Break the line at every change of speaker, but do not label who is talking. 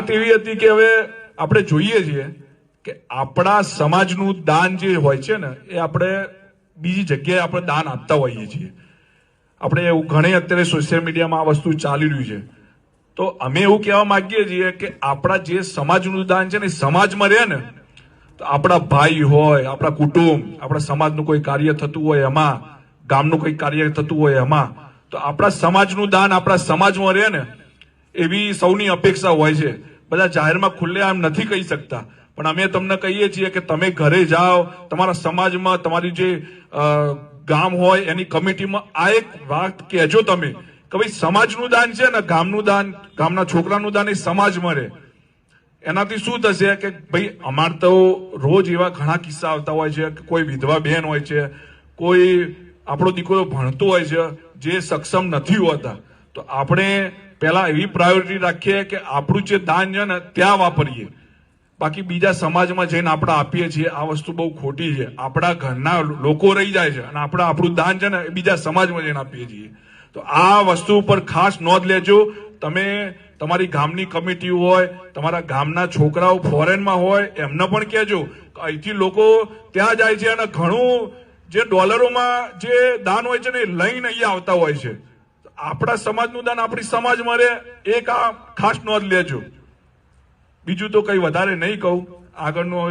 એવી હતી કે હવે આપણે જોઈએ છીએ કે આપણા સમાજનું દાન જે હોય છે ને એ આપણે બીજી જગ્યાએ આપણે દાન આપતા હોઈએ છીએ। આપણે એવું ઘણી અત્યારે સોશિયલ મીડિયામાં આ વસ્તુ ચાલી રહ્યું છે, તો અમે એવું કહેવા માંગીએ છીએ કે આપણા જે સમાજનું દાન છે ને સમાજમાં રહે ને, તો આપણા ભાઈ હોય, આપણા કુટુંબ, આપણા સમાજનું કોઈ કાર્ય થતું હોય એમાં, ગામનું કોઈ કાર્ય થતું હોય એમાં, તો આપણા સમાજનું દાન આપણા સમાજમાં રહે ને એવી સૌની અપેક્ષા હોય છે। બધા જાહેરમાં ખુલ્લેઆમ નથી કહી શકતા, પણ અમે તમને કહીએ છીએ કે તમે ઘરે જાઓ, તમારા સમાજમાં, તમારી જે ગામ હોય એની કમિટીમાં આ એક વાત કહેજો તમે કે ભાઈ સમાજનું દાન છે ને, ગામનું દાન, ગામના છોકરાનું દાન એ સમાજમાં રહે। એનાથી શું થશે કે ભાઈ અમાર તો રોજ એવા ઘણા કિસ્સા આવતા હોય છે કે કોઈ વિધવા બહેન હોય છે, કોઈ આપણો દીકરો ભણતો હોય છે જે સક્ષમ નથી હોતા, તો આપણે પહેલા એવી પ્રાયોરિટી રાખીએ કે આપણું જે દાન છે ને ત્યાં વાપરીએ, બાકી બીજા સમાજમાં જઈને આપણે આપીએ છીએ આ વસ્તુ બહુ ખોટી છે। આપણા ઘરના લોકો રહી જાય છે અને આપણે આપણું દાન છે ને બીજા સમાજમાં જઈને આપીએ છીએ। તો આ વસ્તુ ઉપર ખાસ નોંધ લેજો। તમે તમારી ગામની કમિટી હોય, તમારા ગામના છોકરાઓ ફોરેનમાં હોય એમને પણ કહેજો કે અહીંથી લોકો ત્યાં જાય છે અને ઘણું જે ડોલરોમાં જે દાન હોય છે ને એ લઈને અહીંયા આવતા હોય છે। આપણા સમાજનું દાન આપણી સમાજમાં રહે, એક આ ખાસ નોંધ લેજો। બીજું તો કઈ વધારે નહીં કહું, આગળનું